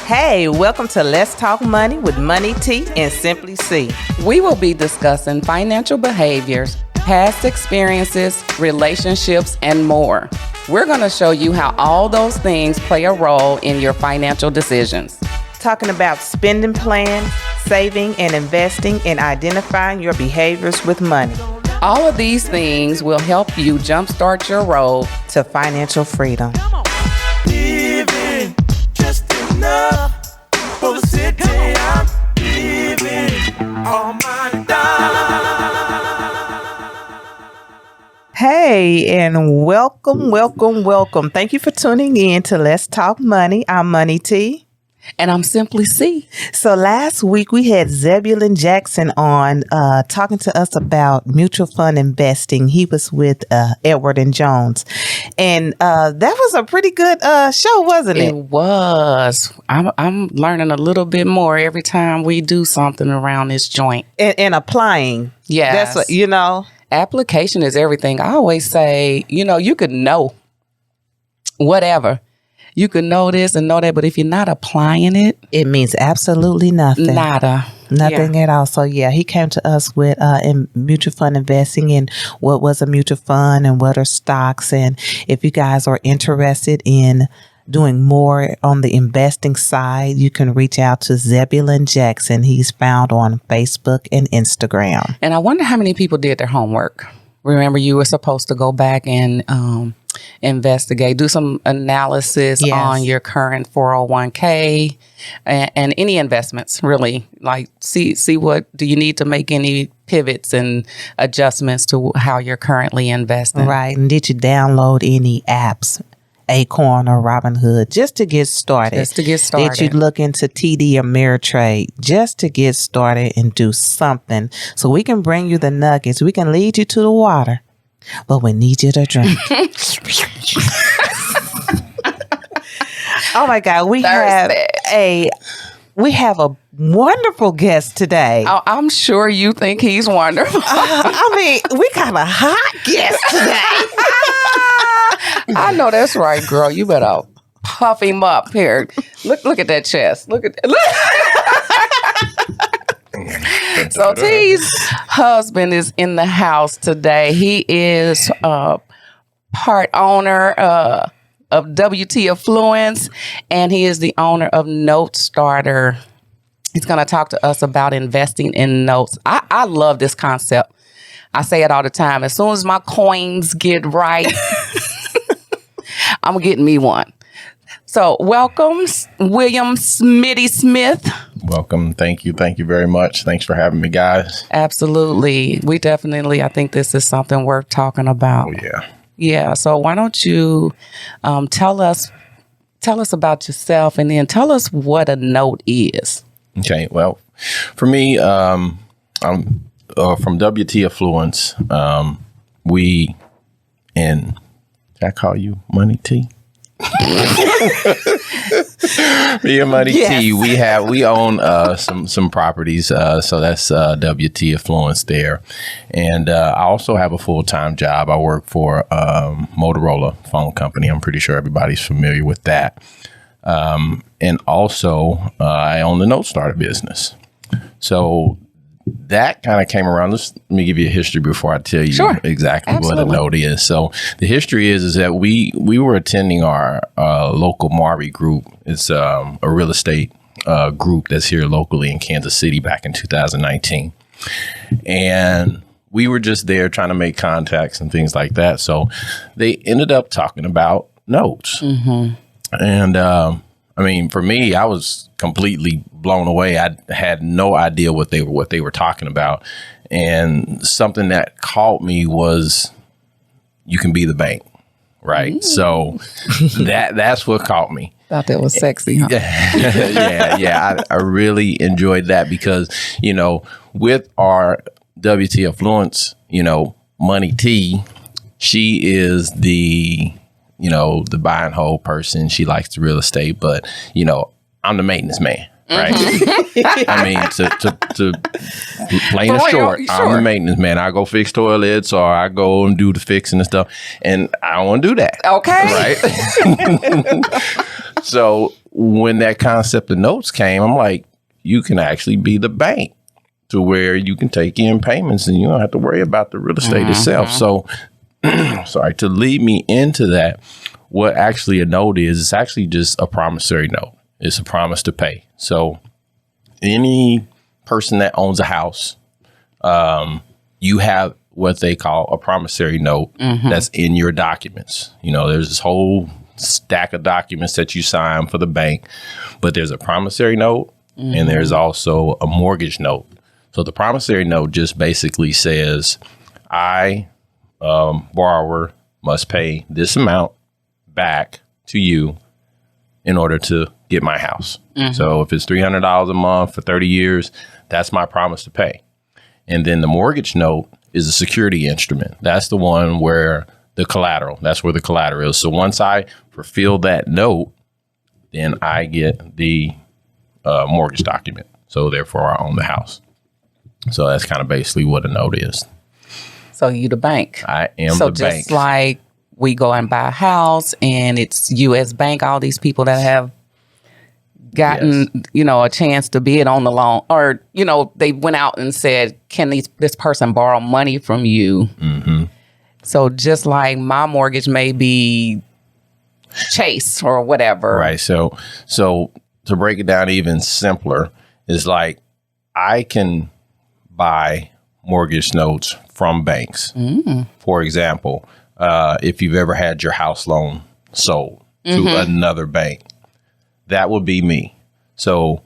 Hey, welcome to Let's Talk Money with Money T and Simply C. We will be discussing financial behaviors, past experiences, relationships, and more. We're going to show you how all those things play a role in your financial decisions. Talking about spending plans, saving and investing, and identifying your behaviors with money. All of these things will help you jumpstart your road to financial freedom. Living just enough for the city I'm living all my time. Hey, and welcome. Thank you for tuning in to Let's Talk Money. I'm Money T. And I'm Simply C. So last week we had Zebulon Jackson on talking to us about mutual fund investing. He was with Edward and Jones. And that was a pretty good show, wasn't it? It was. I'm learning a little bit more every time we do something around this joint. And applying. Yes. That's what, you know. Application is everything. I always say, you could know whatever. You can know this and know that, but if you're not applying it, it means absolutely nothing. Nothing at all. So yeah, he came to us with in mutual fund investing and what was a mutual fund and what are stocks. And if you guys are interested in doing more on the investing side, you can reach out to Zebulon Jackson. He's found on Facebook and Instagram. And I wonder how many people did their homework. Remember, you were supposed to go back and investigate, do some analysis on your current 401k and any investments, really. Like see what do you need to make any pivots and adjustments to how you're currently investing. Right. And did you download any apps, Acorn or Robinhood, just to get started? Did you look into TD or Ameritrade just to get started and do something so we can bring you the nuggets? We can lead you to the water, but we need you to drink. Oh my God, we have a wonderful guest today. Oh, I'm sure you think he's wonderful. We got a hot guest today. I know that's right, girl. You better puff him up here. Look at that chest. Look. So T's husband is in the house today. He is part owner of WT Affluence, and he is the owner of Note Starter. He's going to talk to us about investing in notes. I love this concept. I say it all the time. As soon as my coins get right, I'm getting me one. So welcome, William Smitty Smith. Welcome. Thank you. Thank you very much. Thanks for having me, guys. Absolutely. I think this is something worth talking about. Oh, yeah. Yeah. So why don't you tell us about yourself and then tell us what a note is. Okay. Well, for me, I'm from WT Affluence. Did I call you Money T? Me and Money T, we own some properties, so that's WT Affluence there, and I also have a full-time job. I work for Motorola phone company. I'm pretty sure everybody's familiar with that, and also I own the Note Starter business. So that kind of came around. Let me give you a history before I tell you exactly what a note is. So the history is that we were attending our local Marby group. It's a real estate group that's here locally in Kansas City back in 2019. And we were just there trying to make contacts and things like that. So they ended up talking about notes. Mm-hmm. And for me, I was completely blown away. I had no idea what they were talking about. And something that caught me was you can be the bank, right? Ooh. So that's what caught me. Thought that was sexy, huh? Yeah. I really enjoyed that because, with our WT Affluence, Money T, she is the buy and hold person. She likes the real estate, but, I'm the maintenance man, right? To plain and short, I'm the maintenance man. I go fix toilets or I go and do the fixing and stuff. And I don't want to do that. Okay. Right? So when that concept of notes came, I'm like, you can actually be the bank to where you can take in payments and you don't have to worry about the real estate itself. So, sorry, to lead me into that, what actually a note is, it's actually just a promissory note. It's a promise to pay. So any person that owns a house, you have what they call a promissory note that's in your documents. You know, there's this whole stack of documents that you sign for the bank, but there's a promissory note and there's also a mortgage note. So the promissory note just basically says, I, borrower, must pay this amount back to you in order to get my house. So if it's $300 a month for 30 years, that's my promise to pay. And then the mortgage note is a security instrument. That's the one where that's where the collateral is. So once I fulfill that note, then I get the mortgage document. So therefore I own the house. So that's kind of basically what a note is. So you the bank. I am the bank. So just like we go and buy a house and it's U.S. Bank, all these people that have gotten, a chance to bid on the loan, or, they went out and said, can this person borrow money from you? So just like my mortgage may be Chase or whatever. Right. So to break it down even simpler is like I can buy mortgage notes from banks. For example, if you've ever had your house loan sold to another bank, that would be me. So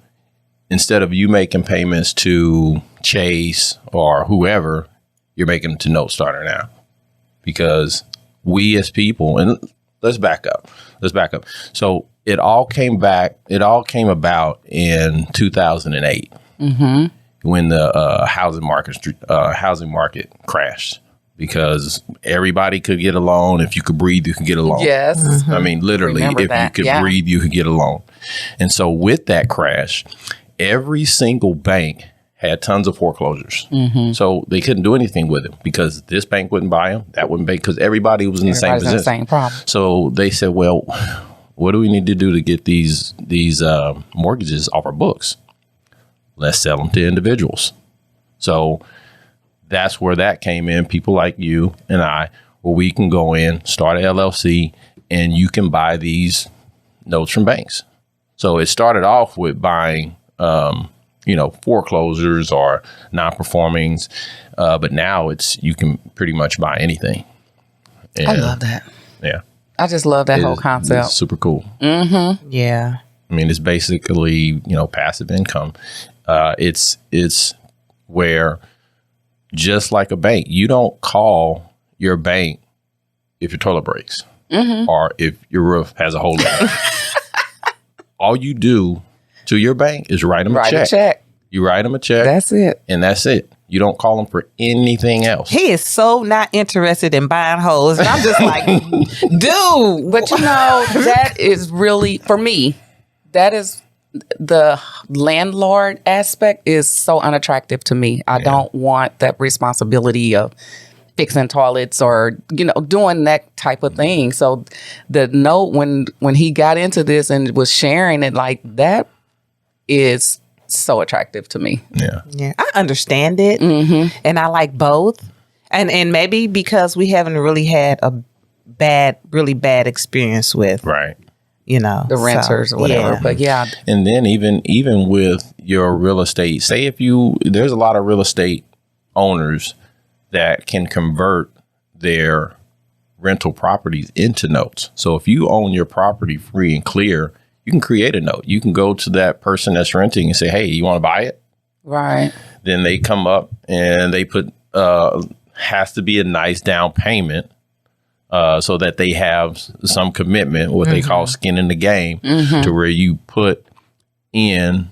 instead of you making payments to Chase or whoever, you're making them to Note Starter now. Because we as people, and let's back up. So it all came about in 2008 when the housing market crashed, because everybody could get a loan. If you could breathe, you could get a loan. Yes. I mean, literally, if you could breathe, you could get a loan. And so with that crash, every single bank had tons of foreclosures. So they couldn't do anything with it because this bank wouldn't buy them, that wouldn't bank, because everybody was in the same position. Same problem. So they said, well, what do we need to do to get these mortgages off our books? Let's sell them to individuals. So that's where that came in. People like you and I, where we can go in, start an LLC, and you can buy these notes from banks. So it started off with buying, foreclosures or non-performings, but now you can pretty much buy anything. And I love that. Yeah. I just love that whole concept. It's super cool. Yeah. I mean, it's basically, passive income. It's where, just like a bank, you don't call your bank if your toilet breaks or if your roof has a hole in it. All you do to your bank is write them a check. You write them a check. That's it. And that's it. You don't call them for anything else. He is so not interested in buying hoes. And I'm just like, dude. But that is really, for me, that is the landlord aspect is so unattractive to me. I don't want that responsibility of fixing toilets or, doing that type of thing. So the note, when he got into this and was sharing it, like, that is so attractive to me. Yeah. I understand it. And I like both. And maybe because we haven't really had a really bad experience with. Right. The renters or whatever. Yeah. But and then even with your real estate, say there's a lot of real estate owners that can convert their rental properties into notes. So if you own your property free and clear, you can create a note. You can go to that person that's renting and say, hey, you want to buy it? Right. Then they come up and they put, has to be a nice down payment. So that they have some commitment, what they call skin in the game, to where you put in,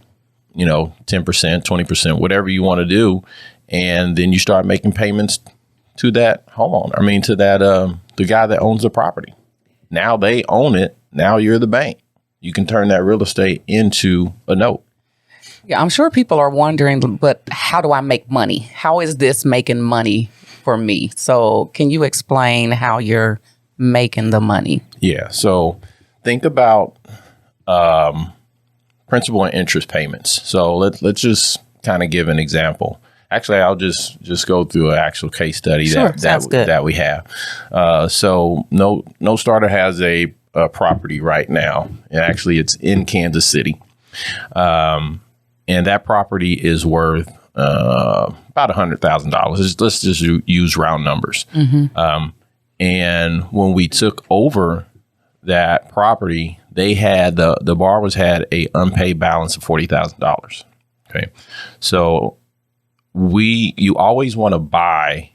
10%, 20%, whatever you want to do. And then you start making payments to that homeowner. I mean, to that, the guy that owns the property. Now they own it. Now you're the bank. You can turn that real estate into a note. Yeah, I'm sure people are wondering, but how do I make money? How is this making money for me? So can you explain how you're making the money? Yeah. So think about principal and interest payments. So let's just kind of give an example. Actually, I'll just go through an actual case study that we have. So No Starter has a property right now, and actually it's in Kansas City, and that property is worth about $100,000. Let's just use round numbers. And when we took over that property, they had the borrowers had a unpaid balance of $40,000. Okay, so you always want to buy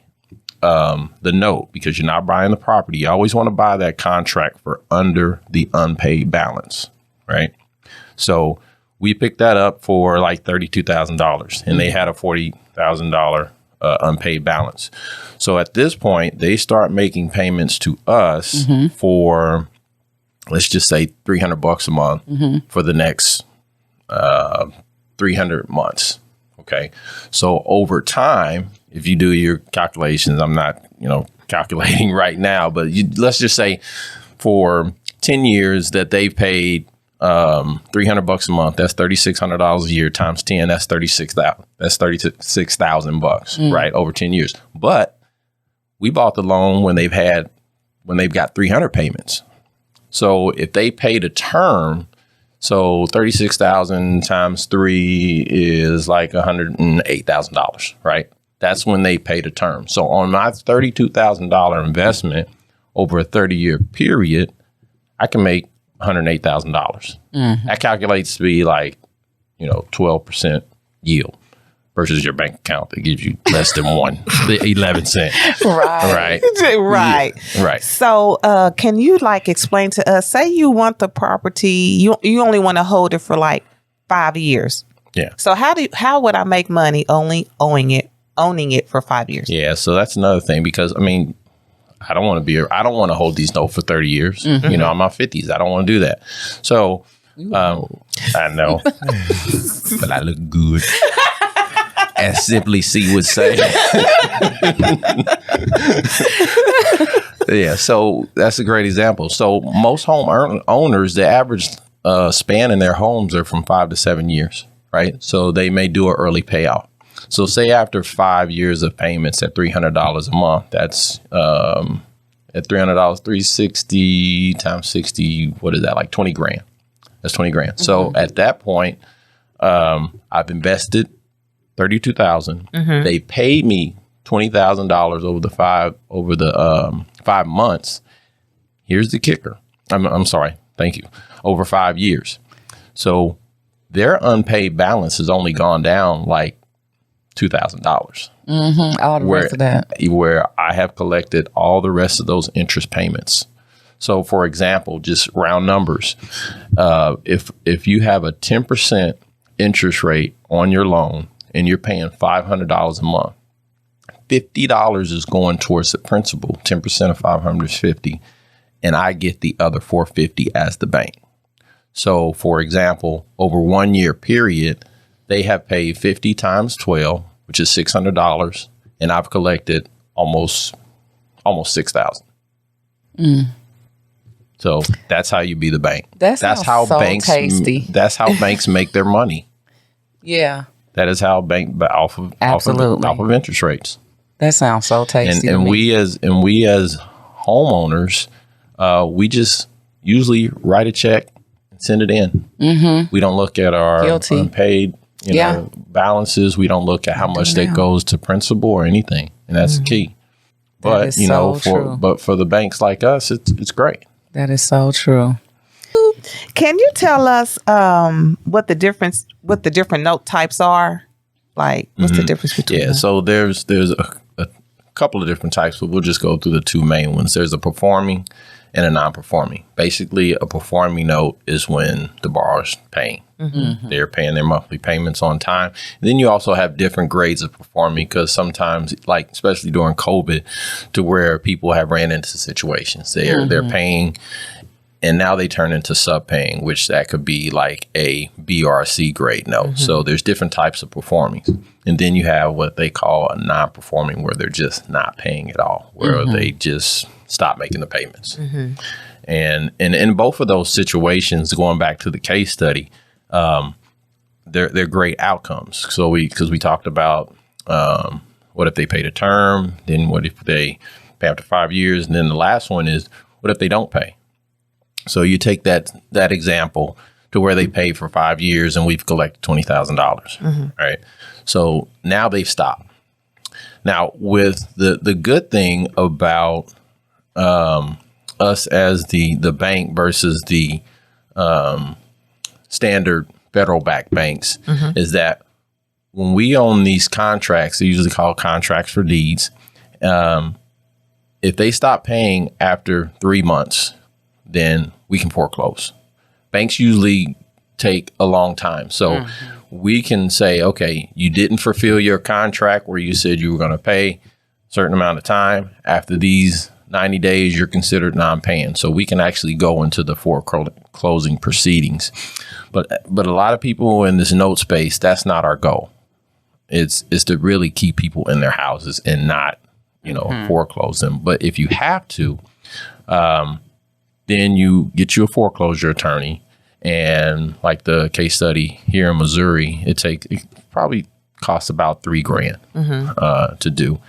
the note because you're not buying the property. You always want to buy that contract for under the unpaid balance, right? So we picked that up for like $32,000, and they had a $40,000 unpaid balance. So at this point, they start making payments to us for, let's just say, $300 a month for the next 300 months. Okay. So over time, if you do your calculations, I'm not, calculating right now, but let's just say for 10 years that they've paid $300 a month, that's $3,600 a year times 10, that's $36,000. That's $36,000, right? Over 10 years. But we bought the loan when they've got 300 payments. So if they paid a term, so 36,000 times 3 is like $108,000, right? That's when they paid a term. So on my $32,000 investment over a 30-year period, I can make $108,000. That calculates to be like, 12% yield versus your bank account that gives you less than 11 cents. Right. So can you explain to us, say you want the property, you only want to hold it for like 5 years. Yeah. So how would I make money only owning it for 5 years? Yeah. So that's another thing, because I don't want to hold these notes for 30 years. I'm in my 50s. I don't want to do that. So I know, but I look good. As Simply C would say. Yeah, so that's a great example. So most home owners, the average span in their homes are from 5 to 7 years, right? So they may do an early payoff. So say after 5 years of payments at $300 a month, that's at $300, 360 times 60, what is that, like 20 grand? That's 20 grand. So at that point, I've invested $32,000. They paid me $20,000 over the 5 months. Here's the kicker. I'm sorry. Thank you. Over 5 years. So their unpaid balance has only gone down like $2,000. All the rest of that. Where I have collected all the rest of those interest payments. So for example, just round numbers. If you have a 10% interest rate on your loan, and you're paying $500 a month, $50 is going towards the principal. 10% of 500 is 50, and I get the other $450 as the bank. So, for example, over 1 year period, they have paid 50 times 12, which is $600, and I've collected almost $6,000. So that's how you be the bank. That's how banks. Tasty. That's how banks make their money. Yeah. That is how bank off of interest rates. That sounds so tasty. And we as homeowners, we just usually write a check and send it in. We don't look at our unpaid balances. We don't look at how much that goes to principal or anything, and that's the key. But for the banks like us, it's great. That is so true. Can you tell us what the different note types are? Like, what's the difference between them? So there's a couple of different types, but we'll just go through the two main ones. There's a performing and a non-performing. Basically, a performing note is when the borrower's paying. They're paying their monthly payments on time. And then you also have different grades of performing, because sometimes, like especially during COVID, to where people have ran into situations. They're paying, and now they turn into sub-paying, which that could be like a B or a C grade note. So there's different types of performing. And then you have what they call a non-performing, where they're just not paying at all, where they just stop making the payments. And in both of those situations, going back to the case study, they're great outcomes. So because we talked about what if they paid a term, then what if they pay after 5 years, and then the last one is what if they don't pay? So you take that example to where they paid for 5 years and we've collected $20,000, right? So now they've stopped. Now, with the good thing about us as the bank versus the standard federal backed banks is that when we own these contracts, they're usually called contracts for deeds. If they stop paying after 3 months, then we can foreclose. Banks usually take a long time. So we can say, okay, you didn't fulfill your contract where you said you were going to pay a certain amount of time. After these 90 days, you're considered non-paying. So we can actually go into the foreclosing proceedings. But a lot of people in this note space, that's not our goal. It's to really keep people in their houses and not, foreclose them. But if you have to, then you get you a foreclosure attorney. And like the case study here in Missouri, it probably costs about $3,000 to do.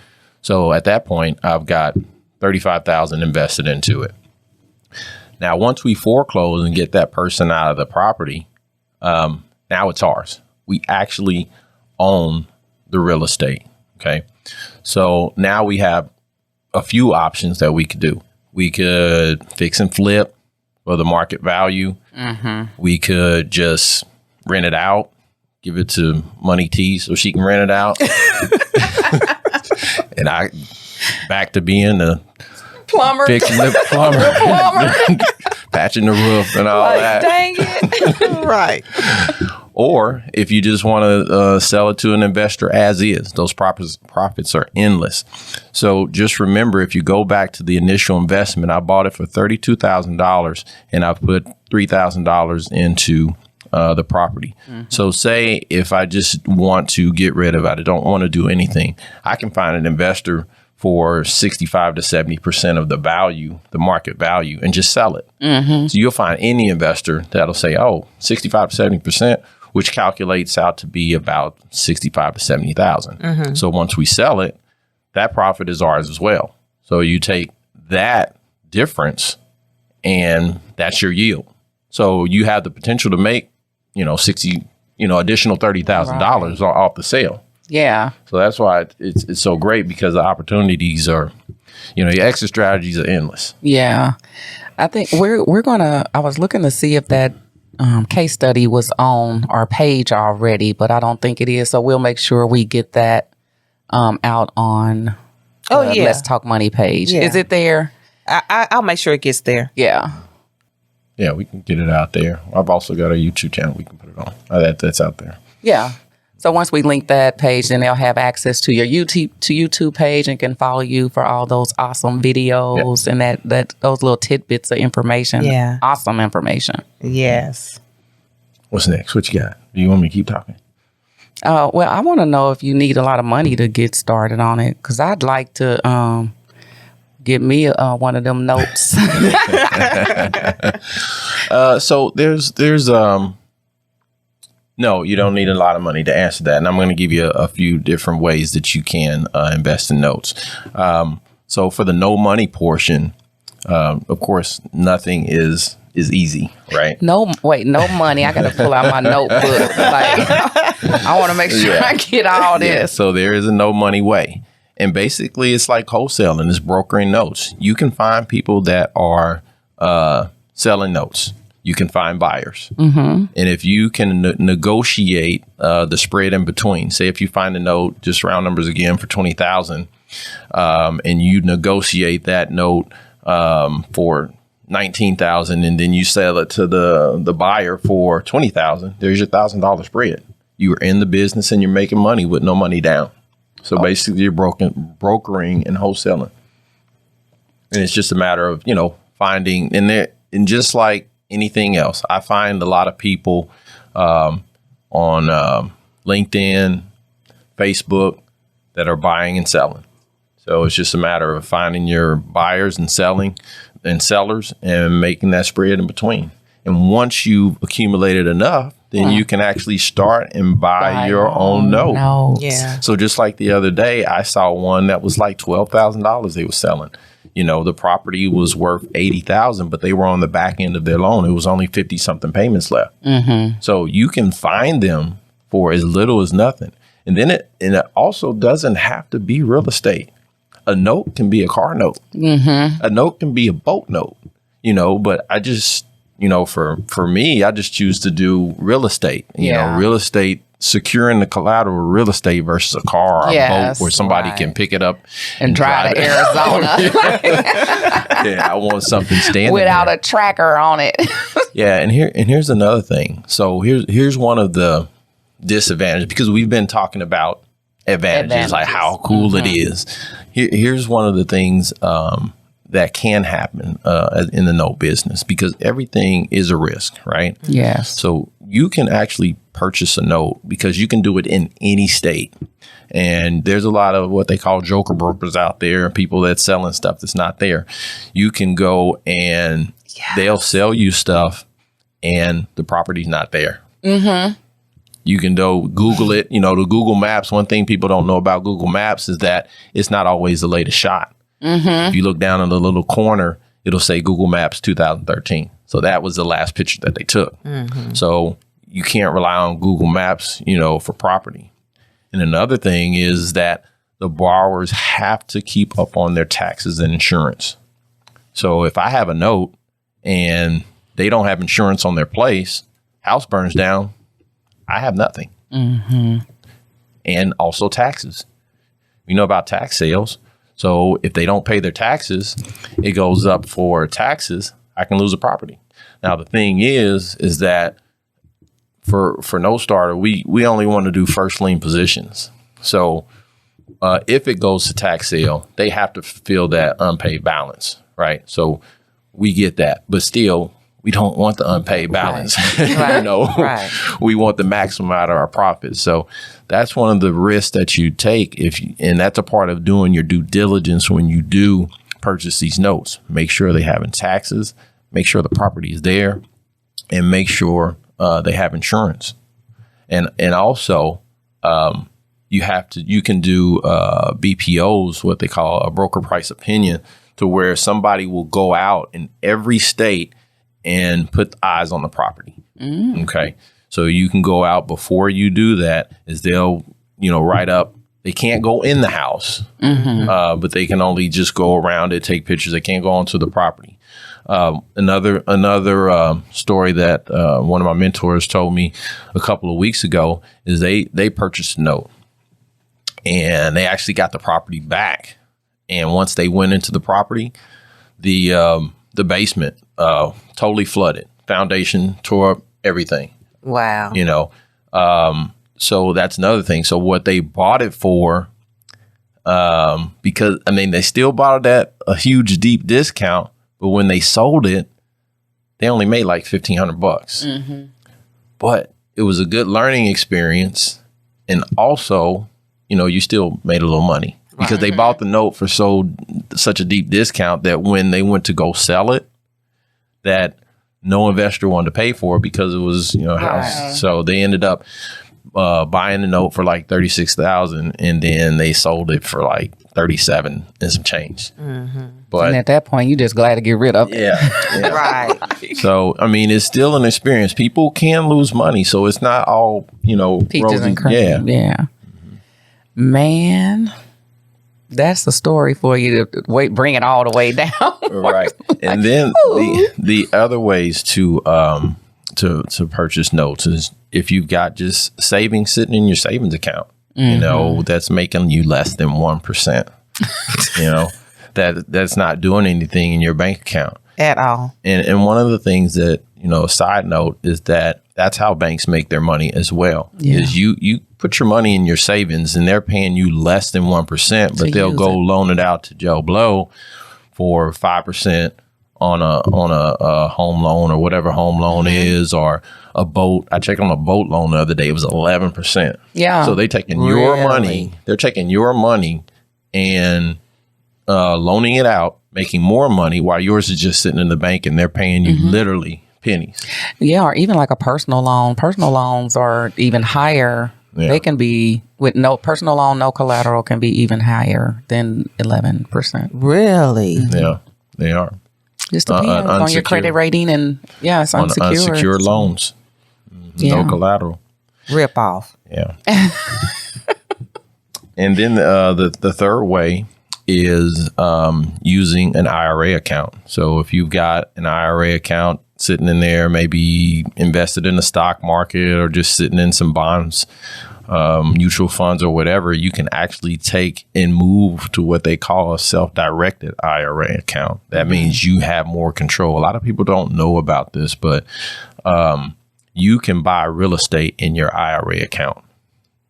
So at that point, I've got $35,000 invested into it. Now, once we foreclose and get that person out of the property, now it's ours. We actually own the real estate. Okay. So now we have a few options that we could do. We could fix and flip for the market value. We could just rent it out, give it to Money T so she can rent it out. And I back to being the plumber, fixing the plumber, patching the roof and all that. Dang it. Right. Or if you just want to sell it to an investor as is, those profits are endless. So just remember, if you go back to the initial investment, I bought it for $32,000 and I put $3,000 into the property. So say if I just want to get rid of it, I don't want to do anything, I can find an investor for 65 to 70% of the value, the market value, and just sell it. So you'll find any investor that'll say, 65 to 70%, which calculates out to be about 65 to 70,000. So once we sell it, that profit is ours as well. So you take that difference and that's your yield. So you have the potential to make, additional $30,000 off the sale. Yeah. So that's why it's so great, because the opportunities are, your exit strategies are endless. Yeah. I think we're gonna. I was looking to see if that case study was on our page already, but I don't think it is. So we'll make sure we get that out on Let's Talk Money page. Yeah. Is it there? I'll make sure it gets there. Yeah. Yeah, we can get it out there. I've also got a YouTube channel we can put it on. That's out there. Yeah. So once we link that page, then they'll have access to your YouTube page and can follow you for all those awesome videos and that those little tidbits of information. Yeah. Awesome information. Yes. What's next? What you got? Do you want me to keep talking? Well, I want to know if you need a lot of money to get started on it, because I'd like to get me one of them notes. So there's no, you don't need a lot of money to answer that. And I'm going to give you a few different ways that you can invest in notes. So for the no money portion, of course, nothing is easy, right? No money. I got to pull out my notebook. I want to make sure I get all this. Yeah, so there is a no money way. And basically, it's like wholesaling, it's brokering notes. You can find people that are selling notes. You can find buyers. And if you can negotiate the spread in between, say if you find a note, just round numbers again, for $20,000, and you negotiate that note for $19,000, and then you sell it to the buyer for $20,000, there's your $1,000 spread. You are in the business and you're making money with no money down. So basically, you're brokering and wholesaling, and it's just a matter of finding and just like anything else, I find a lot of people on LinkedIn, Facebook that are buying and selling. So it's just a matter of finding your buyers and selling and sellers and making that spread in between. And once you've accumulated enough, then you can actually start and buy your own note. Yeah. So just like the other day, I saw one that was like $12,000 they were selling. The property was worth $80,000, but they were on the back end of their loan. It was only 50 something payments left. So you can find them for as little as nothing. And then it also doesn't have to be real estate. A note can be a car note. A note can be a boat note, but I just, for me, I just choose to do real estate, real estate, securing the collateral real estate versus a car or a boat where somebody can pick it up and drive to Arizona. I want something standing without there. A tracker on it. And here's another thing. So here's one of the disadvantages, because we've been talking about advantages. Like how cool it is. Here's one of the things that can happen in the note business, because everything is a risk, right? Yes. So you can actually purchase a note because you can do it in any state. And there's a lot of what they call joker brokers out there, people that's selling stuff that's not there. You can go and they'll sell you stuff and the property's not there. You can go Google it. The Google Maps, one thing people don't know about Google Maps is that it's not always the latest shot. If you look down in the little corner, it'll say Google Maps 2013. So that was the last picture that they took. So you can't rely on Google Maps, for property. And another thing is that the borrowers have to keep up on their taxes and insurance. So if I have a note and they don't have insurance on their place, house burns down, I have nothing. And also taxes. We know about tax sales. So if they don't pay their taxes, it goes up for taxes. I can lose a property. Now, the thing is that for no starter, we only want to do first lien positions. So if it goes to tax sale, they have to fill that unpaid balance, right? So we get that, but still, we don't want the unpaid balance. We want the maximum out of our profits. So that's one of the risks that you take and that's a part of doing your due diligence when you do purchase these notes. Make sure they have taxes, make sure the property is there, and make sure they have insurance. And also you can do BPOs, what they call a broker price opinion, to where somebody will go out in every state and put eyes on the property. Okay. So you can go out before you do that, is they'll, write up, they can't go in the house, but they can only just go around it, take pictures. They can't go onto the property. Another story that one of my mentors told me a couple of weeks ago is they purchased a note and they actually got the property back. And once they went into the property, the basement totally flooded, foundation tore up, everything. Wow. So that's another thing. So what they bought it for, because they still bought it at a huge deep discount, but when they sold it, they only made like $1,500. But it was a good learning experience, and also, you still made a little money because they bought the note for such a deep discount that when they went to go sell it, that no investor wanted to pay for it because it was, house. So they ended up buying the note for like $36,000, and then they sold it for like $37 and some change. But and at that point, you just glad to get rid of it. Yeah. Right. So it's still an experience. People can lose money, so it's not all peaches rosy. and cream. Yeah. Man. That's the story for you to bring it all the way down. Right. And then the other ways to purchase notes is if you've got just savings sitting in your savings account, that's making you less than 1%, that's not doing anything in your bank account at all. And one of the things that, a side note is that's how banks make their money as well. Yeah. Is you put your money in your savings and they're paying you less than 1%, but they'll go loan it out to Joe Blow for 5% on a home loan or whatever home loan is, or a boat. I checked on a boat loan the other day. It was 11%. Yeah. So they're taking your money. They're taking your money and loaning it out, making more money while yours is just sitting in the bank and they're paying you literally pennies. Yeah, or even like a personal loan. Personal loans are even higher. Yeah. They can be, with no personal loan, no collateral, can be even higher than 11%. Really? Yeah, they are. Just depends on your credit rating and it's unsecured. Unsecured loans. No collateral. Rip off. Yeah. And then the third way is using an IRA account. So if you've got an IRA account sitting in there, maybe invested in the stock market or just sitting in some bonds, mutual funds or whatever, you can actually take and move to what they call a self-directed IRA account. That means you have more control. A lot of people don't know about this, but you can buy real estate in your IRA account.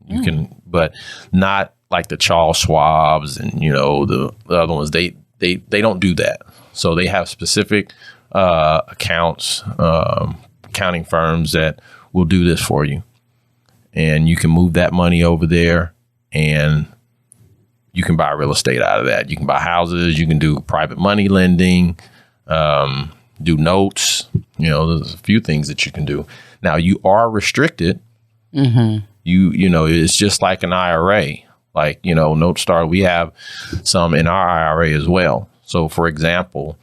You can, but not like the Charles Schwabs and, the other ones. They don't do that. So they have specific accounts, accounting firms that will do this for you. And you can move that money over there and you can buy real estate out of that. You can buy houses. You can do private money lending, do notes. There's a few things that you can do. Now, you are restricted. It's just like an IRA. Like, Note Star, we have some in our IRA as well. So, for example,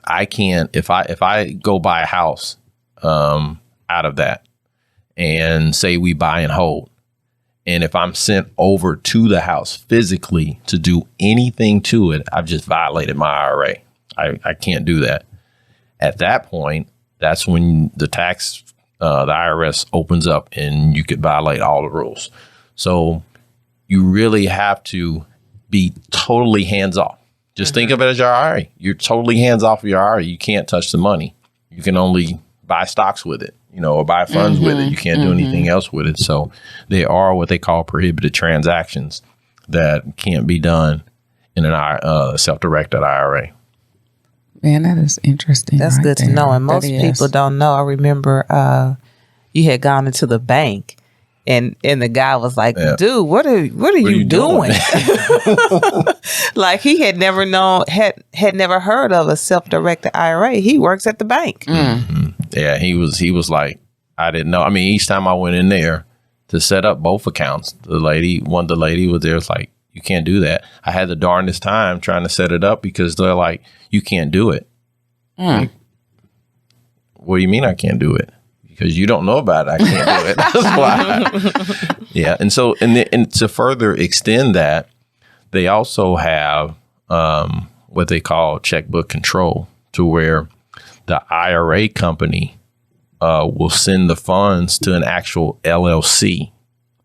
I can't, if I go buy a house out of that and say we buy and hold, and if I'm sent over to the house physically to do anything to it, I've just violated my IRA. I can't do that. At that point, that's when the IRS opens up and you could violate all the rules. So you really have to be totally hands off. Just think of it as your IRA. You're totally hands off of your IRA. You can't touch the money. You can only buy stocks with it, or buy funds with it. You can't do anything else with it. So they are what they call prohibited transactions that can't be done in an self-directed IRA. Man, that is interesting. That's good to know. And most people don't know. I remember you had gone into the bank and the guy was like, dude, what are you doing? Like he had never known, had never heard of a self-directed IRA. He works at the bank. Yeah, he was like, I didn't know. I mean, each time I went in there to set up both accounts, the lady was there, was like, you can't do that. I had the darndest time trying to set it up because they're like, you can't do it. Like, what do you mean I can't do it? Because you don't know about it. I can't do it. That's why. Yeah. And so, and to further extend that, they also have what they call checkbook control, to where the IRA company will send the funds to an actual LLC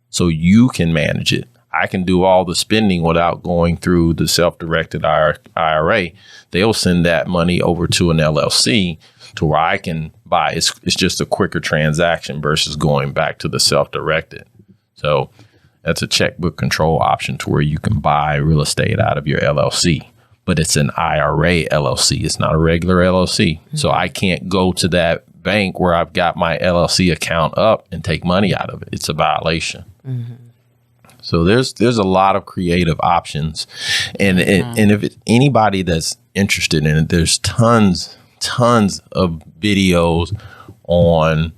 so you can manage it. I can do all the spending without going through the self-directed IRA. They'll send that money over to an LLC to where I can buy. It's just a quicker transaction versus going back to the self-directed. So that's a checkbook control option to where you can buy real estate out of your LLC, but it's an IRA LLC. It's not a regular LLC. So I can't go to that bank where I've got my LLC account up and take money out of it. It's a violation. So there's a lot of creative options, and if it's anybody that's interested in it, there's tons of videos on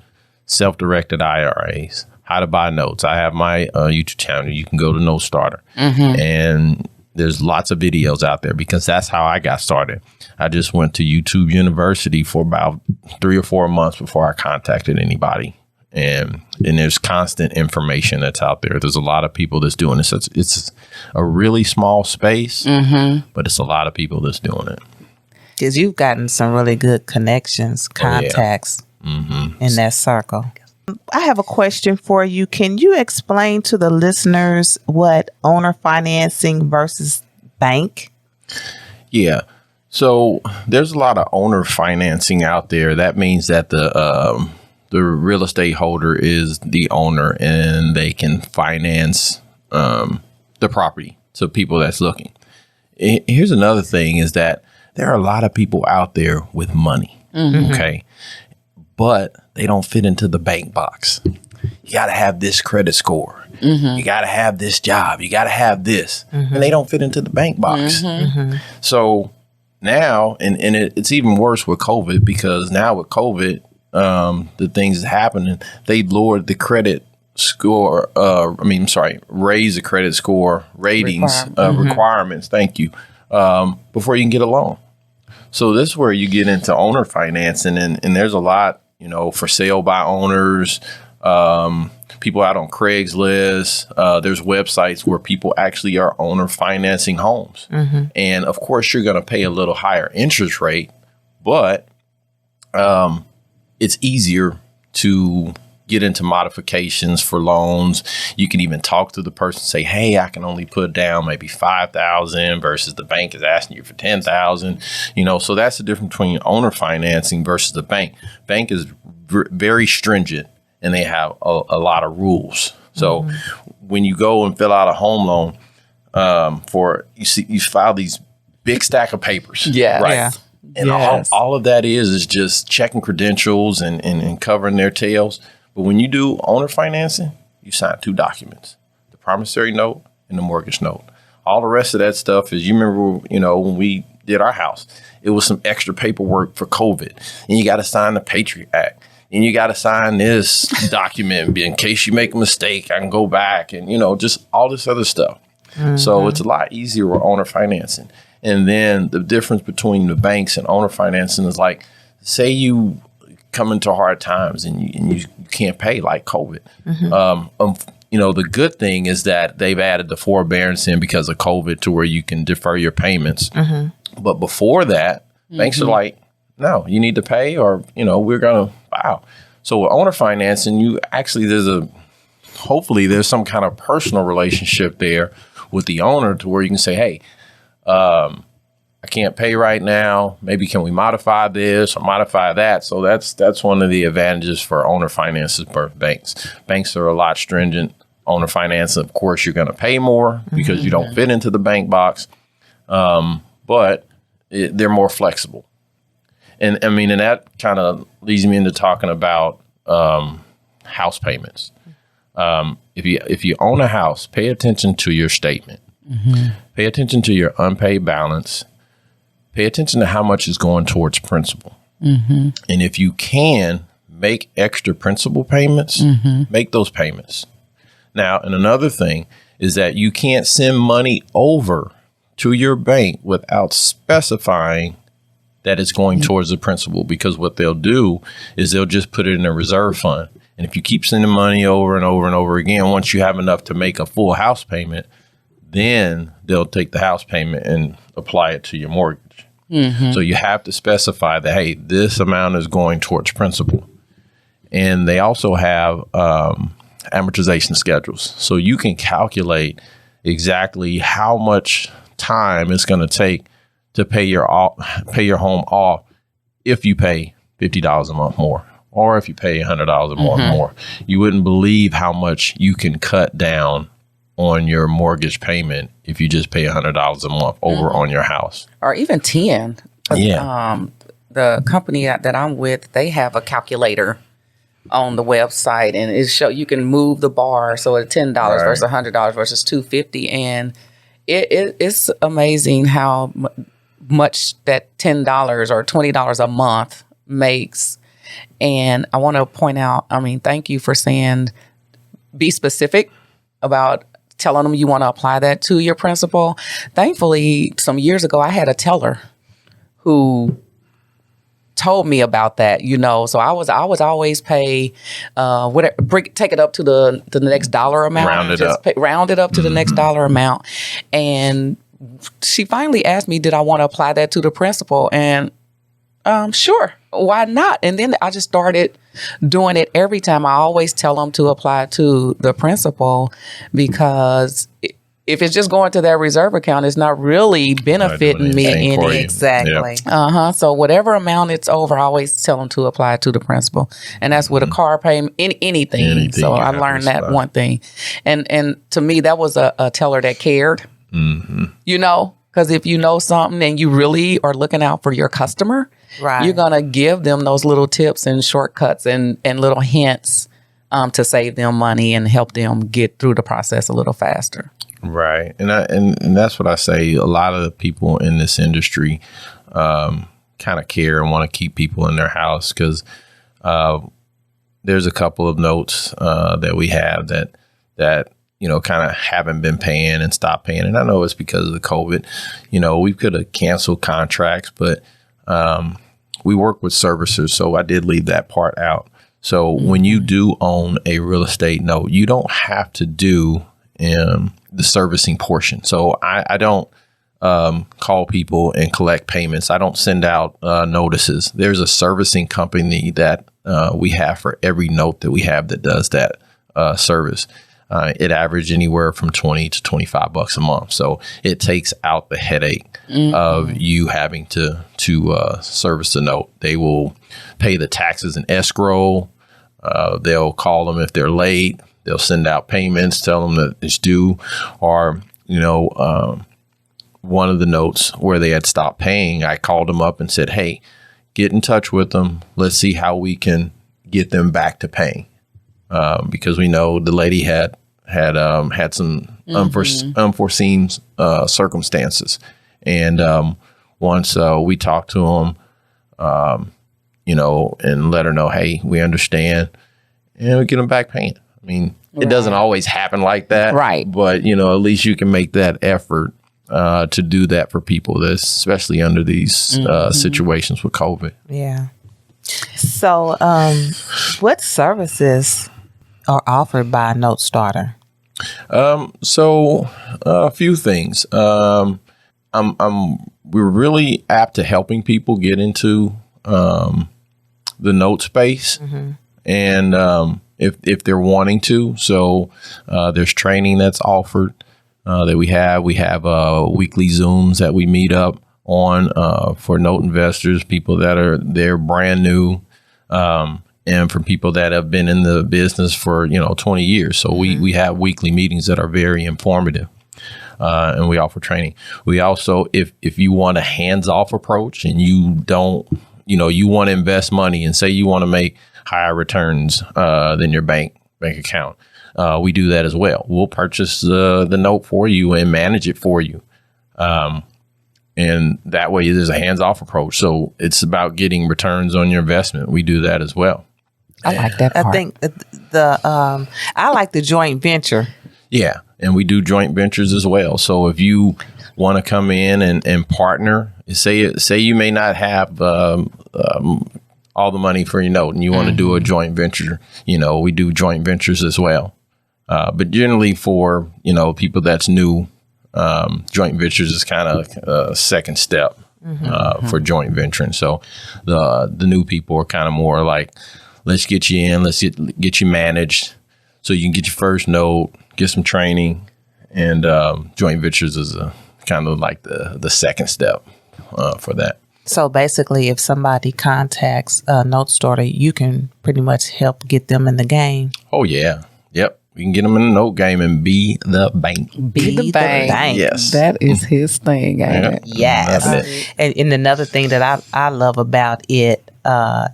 self-directed IRAs, how to buy notes. I have my YouTube channel. You can go to Note Starter, and there's lots of videos out there because that's how I got started. I just went to YouTube University for about 3 or 4 months before I contacted anybody. And there's constant information that's out there. There's a lot of people that's doing this. It's a really small space, but it's a lot of people that's doing it. Because you've gotten some really good connections, contacts in that circle. I have a question for you. Can you explain to the listeners what owner financing versus bank? Yeah. So there's a lot of owner financing out there. That means that the real estate holder is the owner and they can finance the property to people that's looking. Here's another thing is that there are a lot of people out there with money. Okay. But they don't fit into the bank box. You got to have this credit score. You got to have this job. You got to have this. And they don't fit into the bank box. So now, and it's even worse with COVID, because now with COVID, the things that's happening, they lowered the credit score. Raise the credit score ratings requirements. Thank you. Before you can get a loan. So this is where you get into owner financing, and there's a lot, for sale by owners, people out on Craigslist. There's websites where people actually are owner financing homes. And of course, you're going to pay a little higher interest rate, but it's easier to get into modifications for loans. You can even talk to the person, say, hey, I can only put down maybe $5,000 versus the bank is asking you for $10,000. So that's the difference between owner financing versus the bank. Bank is very stringent, and they have a lot of rules. So when you go and fill out a home loan, you file these big stack of papers. Yeah. Right. Yeah. And all of that is just checking credentials and covering their tails. But when you do owner financing, you sign 2 documents, the promissory note and the mortgage note. All the rest of that stuff is, you remember, when we did our house, it was some extra paperwork for COVID. And you got to sign the Patriot Act. And you got to sign this document in case you make a mistake, I can go back, and, just all this other stuff. So it's a lot easier with owner financing. And then the difference between the banks and owner financing is, like, say you come into hard times and you can't pay, like COVID. The good thing is that they've added the forbearance in because of COVID to where you can defer your payments. But before that, banks are like, no, you need to pay, or, we're going to file. So with owner financing, hopefully there's some kind of personal relationship there with the owner to where you can say, hey, I can't pay right now. Maybe can we modify this or modify that? So that's one of the advantages for owner finances for banks. Banks are a lot stringent. Owner finance, of course, you're going to pay more because you don't fit into the bank box, but they're more flexible. And that kind of leads me into talking about house payments. If you own a house, pay attention to your statement. Pay attention to your unpaid balance. Pay attention to how much is going towards principal. And if you can make extra principal payments, make those payments. Now, and another thing is that you can't send money over to your bank without specifying that it's going towards the principal, because what they'll do is they'll just put it in a reserve fund. And if you keep sending money over and over and over again, once you have enough to make a full house payment, then they'll take the house payment and apply it to your mortgage. So you have to specify that, hey, this amount is going towards principal. And they also have amortization schedules. So you can calculate exactly how much time it's going to take to pay your home off if you pay $50 a month more, or if you pay $100 a month more. You wouldn't believe how much you can cut down on your mortgage payment if you just pay $100 a month over on your house, or even 10. The company that I'm with, they have a calculator on the website, and it show you can move the bar, so at $10 versus $100 versus $250, and it's amazing how much that $10 or $20 a month makes. And I want to point out, thank you for saying, be specific about telling them you want to apply that to your principal. Thankfully, some years ago, I had a teller who told me about that, so I was always pay take it up to the next dollar amount, round it up to the next dollar amount. And she finally asked me, did I want to apply that to the principal? And sure, why not? And then I just started doing it every time. I always tell them to apply to the principal, because if it's just going to that reserve account, it's not really benefiting me any. Exactly. So whatever amount it's over, I always tell them to apply to the principal. And that's with a car payment, anything. So I learned that one thing. And to me, that was a teller that cared, because if you know something and you really are looking out for your customer, you're going to give them those little tips and shortcuts and little hints to save them money and help them get through the process a little faster. Right. And that's what I say. A lot of the people in this industry, kind of care and want to keep people in their house, because there's a couple of notes that we have that kind of haven't been paying and stopped paying. And I know it's because of the COVID. We could have canceled contracts, but we work with servicers, so I did leave that part out. So when you do own a real estate note, you don't have to do the servicing portion. So I don't call people and collect payments. I don't send out notices. There's a servicing company that we have for every note that we have that does that service. It averaged anywhere from $20 to $25 a month. So it takes out the headache of you having to service the note. They will pay the taxes in escrow. They'll call them if they're late. They'll send out payments, tell them that it's due. Or, one of the notes where they had stopped paying, I called them up and said, hey, get in touch with them. Let's see how we can get them back to paying. Because we know the lady had some unforeseen circumstances. And once we talked to them, and let her know, hey, we understand, and we get them back paying. I mean, it doesn't always happen like that. Right. But, at least you can make that effort to do that for people, especially under these situations with COVID. Yeah. So what services are offered by a Note Starter? So a few things. We're really apt to helping people get into the note space, and if they're wanting to. So there's training that's offered that we have. We have weekly Zooms that we meet up on for note investors, people that they're brand new. And for people that have been in the business for, 20 years. So we have weekly meetings that are very informative, and we offer training. We also, if you want a hands-off approach and you don't, you want to invest money and say you want to make higher returns than your bank account, we do that as well. We'll purchase the note for you and manage it for you. And that way there's a hands-off approach. So it's about getting returns on your investment. We do that as well. I like that part. I think I like the joint venture. Yeah, and we do joint ventures as well. So if you want to come in and partner, say you may not have all the money for your note, and you want to do a joint venture, we do joint ventures as well. But generally for people that's new, joint ventures is kind of a second step for joint venturing. So the new people are kind of more like, let's get you in, let's get you managed so you can get your first note, get some training, and joint ventures is kind of like the second step for that. So basically, if somebody contacts a Note Starter, you can pretty much help get them in the game. Oh, yeah. Yep. We can get them in the note game and be the bank. Be the bank. Yes. That is his thing, ain't it? Yes. And another thing that I love about it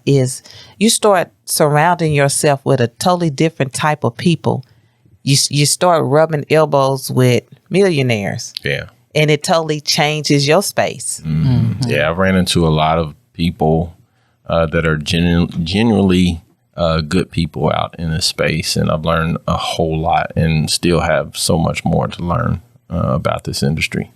is you start surrounding yourself with a totally different type of people. You start rubbing elbows with millionaires. Yeah. And it totally changes your space. Yeah, I've ran into a lot of people that are genuinely good people out in this space, and I've learned a whole lot and still have so much more to learn about this industry.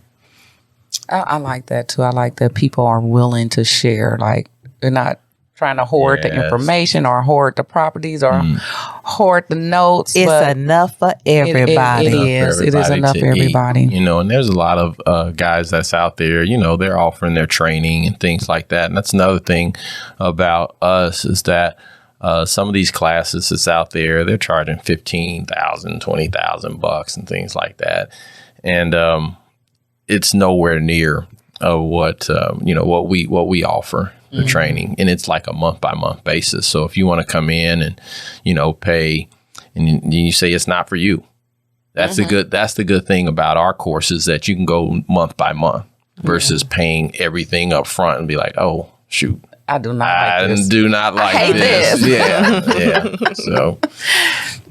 I like that too. I like that people are willing to share. Like, they're not trying to hoard the information or hoard the properties or hoard the notes. It's enough for everybody. It is enough for everybody. And there's a lot of guys that's out there, they're offering their training and things like that. And that's another thing about us is that some of these classes that's out there, they're charging $15,000, $20,000 and things like that. And it's nowhere near what we offer. The training, and it's like a month by month basis. So if you want to come in and pay, and you say it's not for you, that's the good thing about our courses, that you can go month by month versus paying everything up front and be like, oh shoot, I do not like this. Do not like I hate this. Yeah. So.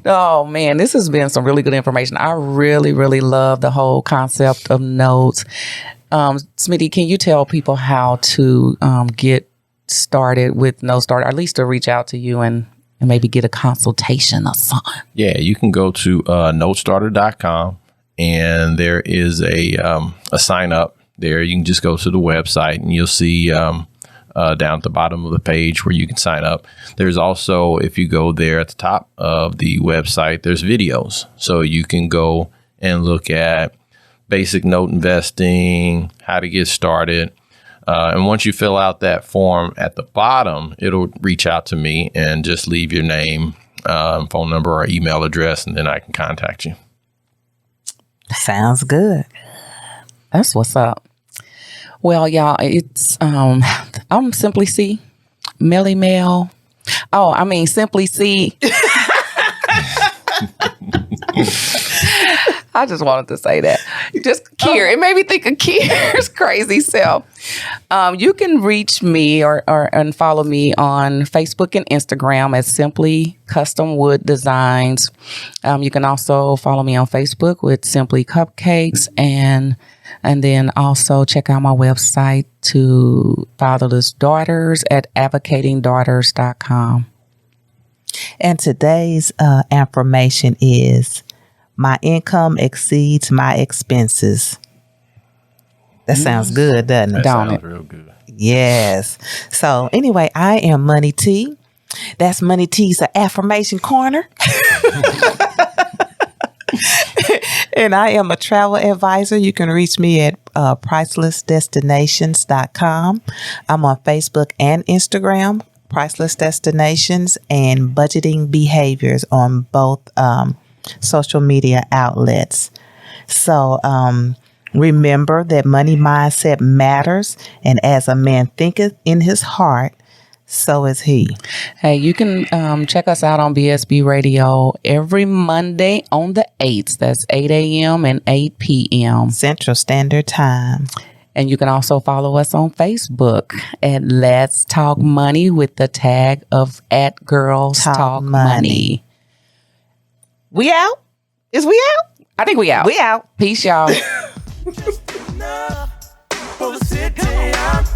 Oh man, this has been some really good information. I really, really love the whole concept of notes. Smitty, can you tell people how to get started with No Starter, or at least to reach out to you and maybe get a consultation or something? Yeah, you can go to notestarter.com, and there is a sign up there. You can just go to the website and you'll see down at the bottom of the page where you can sign up. There's also, if you go there at the top of the website, there's videos. So you can go and look at basic note investing, how to get started. And once you fill out that form at the bottom, it'll reach out to me and just leave your name, phone number, or email address, and then I can contact you. Sounds good. That's what's up. Well, y'all, it's I'm Simply C, Melly Mel. Oh, I mean Simply C. I just wanted to say that. Just Kier. It made me think of Kier's crazy self. You can reach me and follow me on Facebook and Instagram at Simply Custom Wood Designs. You can also follow me on Facebook with Simply Cupcakes, and then also check out my website to Fatherless Daughters at advocatingdaughters.com. And today's affirmation is, my income exceeds my expenses. That sounds good, doesn't it? That sounds real good. Yes. So anyway, I am Money T. That's Money T's affirmation corner. And I am a travel advisor. You can reach me at pricelessdestinations.com. I'm on Facebook and Instagram, Priceless Destinations, and Budgeting Behaviors on both social media outlets. So remember that money mindset matters, and as a man thinketh in his heart, so is he. Hey, you can check us out on BSB Radio every Monday on the 8th. That's 8 a.m. and 8 p.m. Central Standard Time. And you can also follow us on Facebook at Let's Talk Money with the tag of @GirlsTalkMoney. We out? Is we out? I think we out. We out. Peace, y'all. For the city I'm